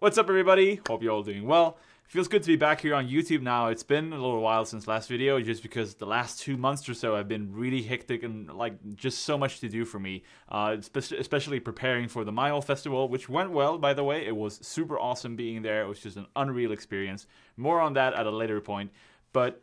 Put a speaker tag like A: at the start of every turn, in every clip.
A: What's up, everybody? Hope you're all doing well. Feels good to be back here on YouTube now. It's been a little while since last video, just because the last 2 months or so have been really hectic and like just so much to do for me. Especially preparing for the Meinl Festival, which went well, by the way. It was super awesome being there. It was just an unreal experience. More on that at a later point. But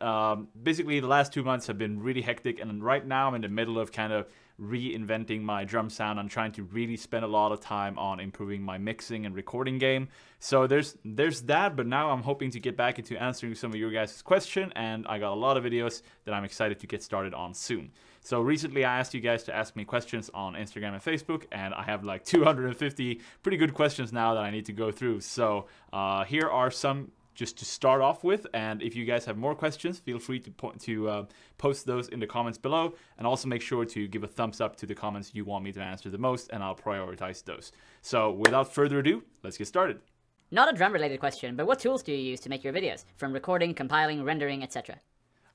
A: basically, the last 2 months have been really hectic, and right now I'm in the middle of kind of reinventing my drum sound. I'm trying to really spend a lot of time on improving my mixing and recording game. So there's that, but now I'm hoping to get back into answering some of your guys' questions, and I got a lot of videos that I'm excited to get started on soon. So recently I asked you guys to ask me questions on Instagram and Facebook, and I have like 250 pretty good questions now that I need to go through. So here are some just to start off with, and if you guys have more questions, feel free to post those in the comments below, and also make sure to give a thumbs up to the comments you want me to answer the most, and I'll prioritize those. So without further ado, let's get started.
B: Not a drum related question, but what tools do you use to make your videos? From recording, compiling, rendering, etc.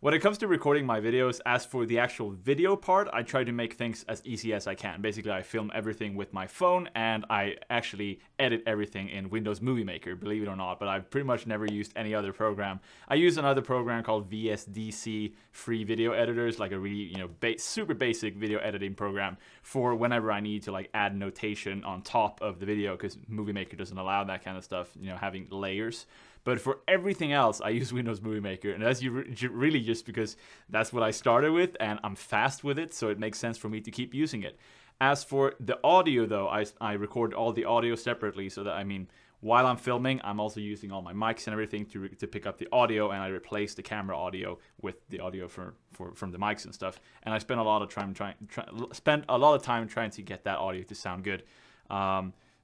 A: When it comes to recording my videos, as for the actual video part, I try to make things as easy as I can. Basically, I film everything with my phone, and I actually edit everything in Windows Movie Maker, believe it or not, but I've pretty much never used any other program. I use another program called VSDC free video editors, like a really, super basic video editing program for whenever I need to like add notation on top of the video, because Movie Maker doesn't allow that kind of stuff, having layers. But for everything else, I use Windows Movie Maker, and that's really just because that's what I started with, and I'm fast with it, so it makes sense for me to keep using it. As for the audio, though, I record all the audio separately, so that, while I'm filming, I'm also using all my mics and everything to pick up the audio, and I replace the camera audio with the audio from the mics and stuff. And I spend a lot of time trying to get that audio to sound good.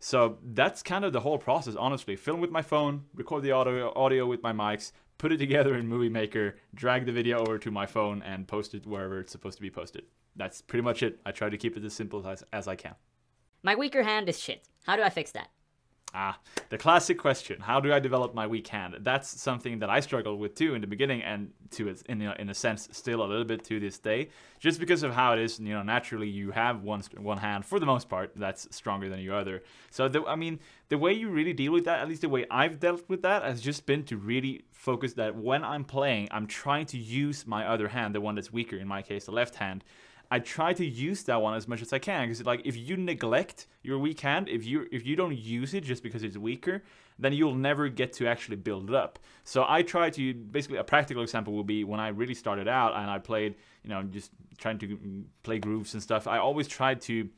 A: So that's kind of the whole process, honestly. Film with my phone, record the audio with my mics, put it together in Movie Maker, drag the video over to my phone, and post it wherever it's supposed to be posted. That's pretty much it. I try to keep it as simple as I can.
B: My weaker hand is shit. How do I fix that?
A: The classic question, how do I develop my weak hand? That's something that I struggled with too in the beginning, and in a sense still a little bit to this day, just because of how it is. Naturally you have one hand for the most part that's stronger than your other. So the way you really deal with that, at least the way I've dealt with that, has just been to really focus that when I'm playing, I'm trying to use my other hand, the one that's weaker, in my case the left hand. I try to use that one as much as I can, because like if you neglect your weak hand, if you don't use it just because it's weaker, then you'll never get to actually build it up. So I try to, basically a practical example will be when I really started out and I played, just trying to play grooves and stuff, I always tried to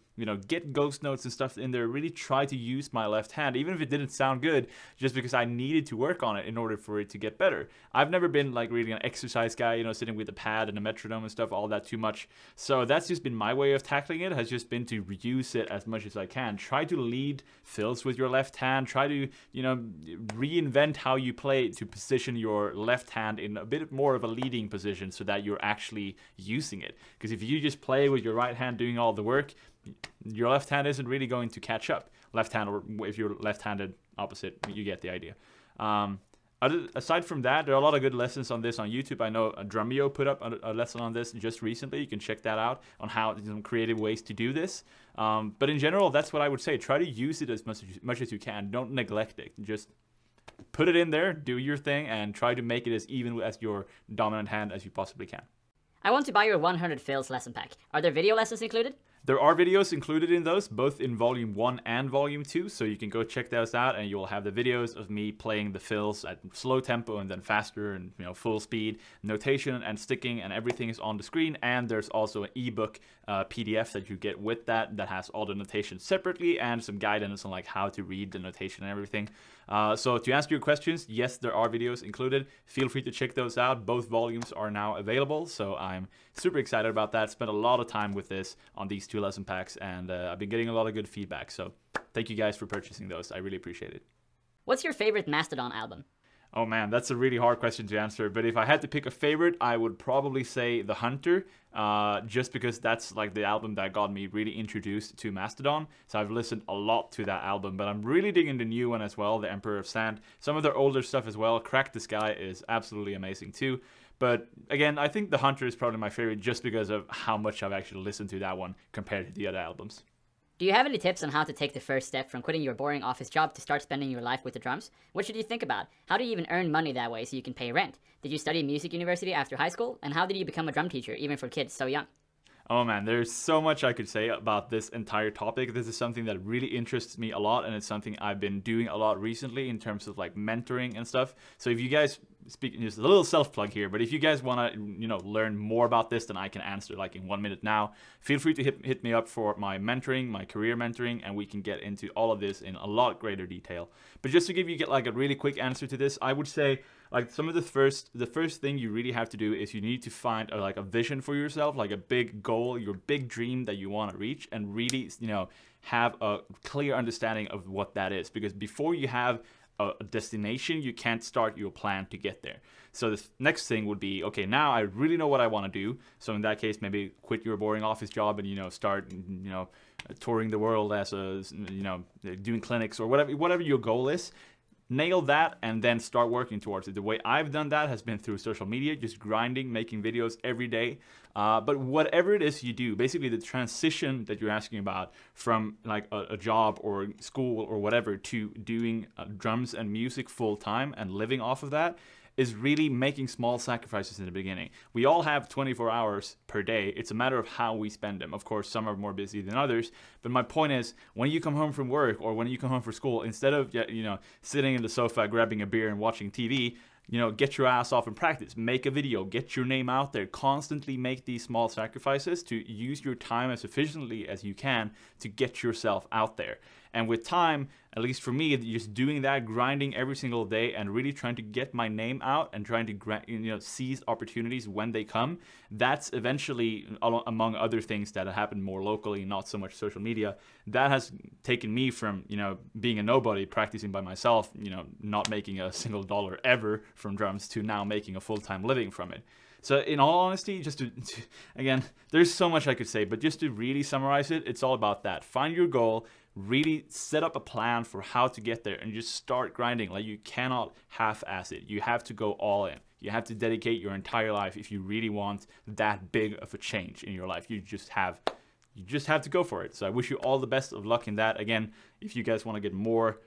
A: get ghost notes and stuff in there, really try to use my left hand, even if it didn't sound good, just because I needed to work on it in order for it to get better. I've never been like really an exercise guy, sitting with a pad and a metronome and stuff, all that too much. So that's just been my way of tackling it, has just been to reuse it as much as I can. Try to lead fills with your left hand, try to, reinvent how you play to position your left hand in a bit more of a leading position so that you're actually using it. Because if you just play with your right hand doing all the work, your left hand isn't really going to catch up. Left hand, or if you're left-handed, opposite, you get the idea. Aside from that, there are a lot of good lessons on this on YouTube. I know Drumeo put up a lesson on this just recently. You can check that out on how some creative ways to do this. But in general, that's what I would say. Try to use it as much as you can. Don't neglect it. Just put it in there, do your thing, and try to make it as even as your dominant hand as you possibly can.
B: I want to buy your 100 fills lesson pack. Are there video lessons included?
A: There are videos included in those, both in Volume 1 and Volume 2, so you can go check those out, and you'll have the videos of me playing the fills at slow tempo and then faster and full speed, notation and sticking, and everything is on the screen. And there's also an ebook PDF that you get with that has all the notation separately and some guidance on like how to read the notation and everything. So to answer your questions, yes, there are videos included. Feel free to check those out. Both volumes are now available, so I'm super excited about that. Spent a lot of time with this on these 2 lesson packs, and I've been getting a lot of good feedback. So thank you guys for purchasing those. I really appreciate it.
B: What's your favorite Mastodon album?
A: Oh man, that's a really hard question to answer, but if I had to pick a favorite, I would probably say The Hunter, just because that's like the album that got me really introduced to Mastodon. So I've listened a lot to that album, but I'm really digging the new one as well, The Emperor of Sand. Some of their older stuff as well. Crack the Sky is absolutely amazing too. But again, I think The Hunter is probably my favorite just because of how much I've actually listened to that one compared to the other albums.
B: Do you have any tips on how to take the first step from quitting your boring office job to start spending your life with the drums? What should you think about? How do you even earn money that way so you can pay rent? Did you study music university after high school? And how did you become a drum teacher, even for kids so young?
A: Oh man, there's so much I could say about this entire topic. This is something that really interests me a lot, and it's something I've been doing a lot recently in terms of like mentoring and stuff. So if you guys, speaking just a little self-plug here, but if you guys want to, learn more about this than I can answer like in 1 minute now, feel free to hit me up for my mentoring, my career mentoring, and we can get into all of this in a lot greater detail. But just to give you like a really quick answer to this, I would say like some of the first thing you really have to do is you need to find like a vision for yourself, like a big goal, your big dream that you want to reach, and really, have a clear understanding of what that is. Because before you have a destination, you can't start your plan to get there. So the next thing would be, okay, now I really know what I want to do. So in that case, maybe quit your boring office job and, start, touring the world as a, doing clinics or whatever your goal is. Nail that and then start working towards it. The way I've done that has been through social media, just grinding, making videos every day. But whatever it is you do, basically the transition that you're asking about from like a job or school or whatever to doing drums and music full time and living off of that is really making small sacrifices in the beginning. We all have 24 hours per day. It's a matter of how we spend them. Of course, some are more busy than others. But my point is, when you come home from work or when you come home from school, instead of sitting in the sofa, grabbing a beer and watching TV, get your ass off and practice. Make a video. Get your name out there. Constantly make these small sacrifices to use your time as efficiently as you can to get yourself out there. And with time, at least for me, just doing that, grinding every single day and really trying to get my name out and trying to seize opportunities when they come, that's eventually, among other things that happen more locally, not so much social media, that has taken me from, being a nobody, practicing by myself, not making a single dollar ever from drums to now making a full-time living from it. So in all honesty, just again, there's so much I could say, but just to really summarize it, it's all about that. Find your goal, really set up a plan for how to get there, and just start grinding. Like, you cannot half-ass it. You have to go all in. You have to dedicate your entire life if you really want that big of a change in your life. You just have to go for it. So I wish you all the best of luck in that. Again, if you guys want to get more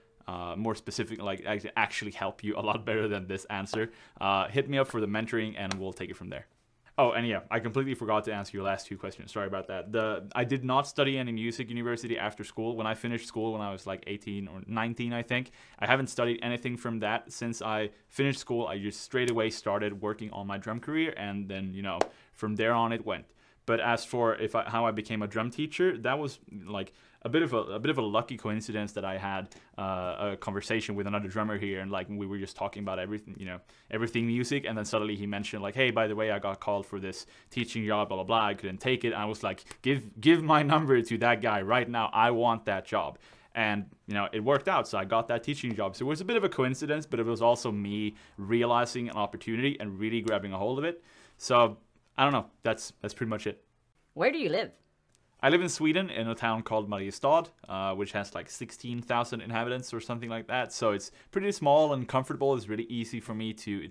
A: specific, like actually help you a lot better than this answer, hit me up for the mentoring and we'll take it from there. Oh, and yeah, I completely forgot to answer your last two questions. Sorry about that. I did not study any music university after school. When I finished school when I was like 18 or 19, I think, I haven't studied anything from that. Since I finished school, I just straight away started working on my drum career, and then, from there on it went. But as for how I became a drum teacher, that was like a bit of a lucky coincidence that I had a conversation with another drummer here, and like we were just talking about everything music, and then suddenly he mentioned like, hey, by the way, I got called for this teaching job, blah blah blah. I couldn't take it. And I was like, give my number to that guy right now. I want that job. And it worked out, so I got that teaching job. So it was a bit of a coincidence, but it was also me realizing an opportunity and really grabbing a hold of it. So I don't know. That's pretty much it.
B: Where do you live?
A: I live in Sweden in a town called Mariestad, which has like 16,000 inhabitants or something like that. So it's pretty small and comfortable. It's really easy for me to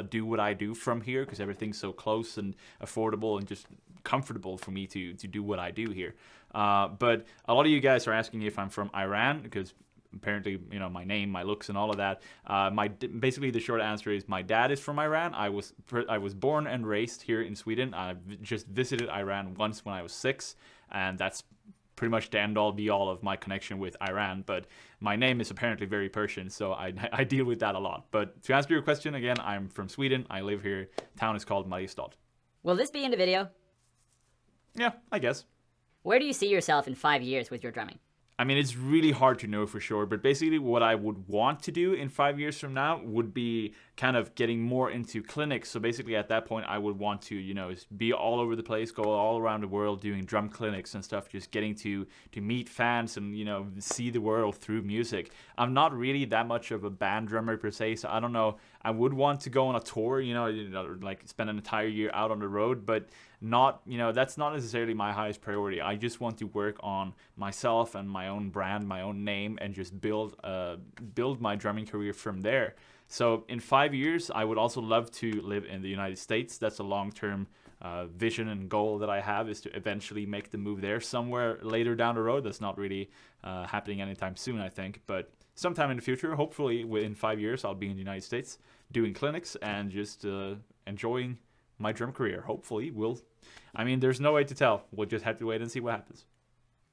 A: do what I do from here because everything's so close and affordable and just comfortable for me to do what I do here. But a lot of you guys are asking if I'm from Iran because apparently, my name, my looks, and all of that. Basically, the short answer is my dad is from Iran. I was born and raised here in Sweden. I just visited Iran once when I was 6, and that's pretty much the end-all, be-all of my connection with Iran. But my name is apparently very Persian, so I deal with that a lot. But to answer your question again, I'm from Sweden. I live here. Town is called Mariestad.
B: Will this be in the video?
A: Yeah, I guess.
B: Where do you see yourself in 5 years with your drumming?
A: I mean, it's really hard to know for sure, but basically what I would want to do in 5 years from now would be kind of getting more into clinics. So basically at that point, I would want to, be all over the place, go all around the world doing drum clinics and stuff, just getting to meet fans and, see the world through music. I'm not really that much of a band drummer per se, so I don't know. I would want to go on a tour, like spend an entire year out on the road, but not, that's not necessarily my highest priority. I just want to work on myself and my own brand, my own name, and just build my drumming career from there. So in 5 years, I would also love to live in the United States. That's a long-term vision and goal that I have is to eventually make the move there somewhere later down the road. That's not really happening anytime soon, I think, but sometime in the future, hopefully within 5 years, I'll be in the United States doing clinics and just enjoying my drum career. Hopefully, I mean, there's no way to tell. We'll just have to wait and see what happens.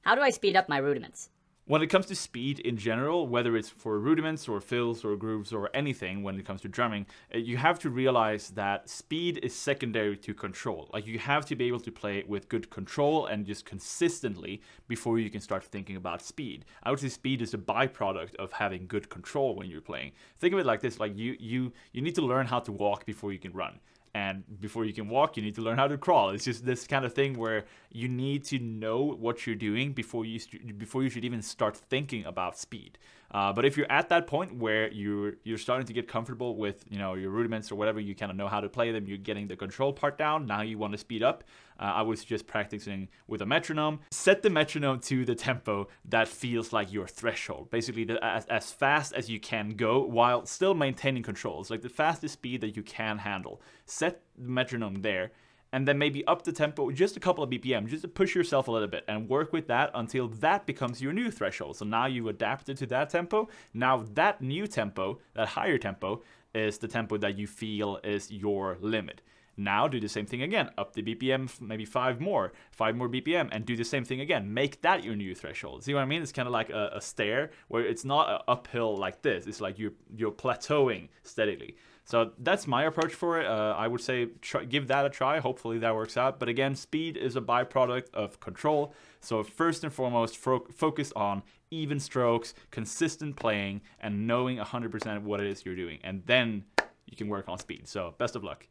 B: How do I speed up my rudiments?
A: When it comes to speed in general, whether it's for rudiments or fills or grooves or anything when it comes to drumming, you have to realize that speed is secondary to control. Like, you have to be able to play with good control and just consistently before you can start thinking about speed. I would say speed is a byproduct of having good control when you're playing. Think of it like this, like you need to learn how to walk before you can run. And before you can walk, you need to learn how to crawl. It's just this kind of thing where you need to know what you're doing before you should even start thinking about speed. But if you're at that point where you're starting to get comfortable with, you know, your rudiments or whatever, you kind of know how to play them, you're getting the control part down, now you want to speed up, I would suggest practicing with a metronome. Set the metronome to the tempo that feels like your threshold. Basically, as fast as you can go while still maintaining control. It's like the fastest speed that you can handle. Set the metronome there, and then maybe up the tempo just a couple of BPM, just to push yourself a little bit and work with that until that becomes your new threshold. So now you adapted to that tempo. Now that new tempo, that higher tempo, is the tempo that you feel is your limit. Now do the same thing again, up the BPM, maybe 5 more BPM, and do the same thing again. Make that your new threshold. See what I mean? It's kind of like a stair where it's not an uphill like this. It's like you're plateauing steadily. So that's my approach for it. I would say give that a try. Hopefully that works out. But again, speed is a byproduct of control. So first and foremost, focus on even strokes, consistent playing, and knowing 100% what it is you're doing. And then you can work on speed. So best of luck.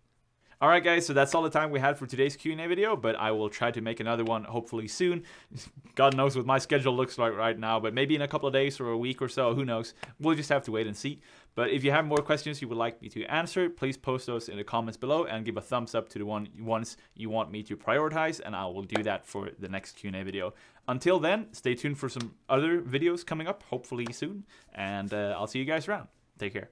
A: Alright guys, so that's all the time we had for today's Q&A video, but I will try to make another one hopefully soon. God knows what my schedule looks like right now, but maybe in a couple of days or a week or so, who knows. We'll just have to wait and see. But if you have more questions you would like me to answer, please post those in the comments below and give a thumbs up to the ones you want me to prioritize, and I will do that for the next Q&A video. Until then, stay tuned for some other videos coming up, hopefully soon, and I'll see you guys around. Take care.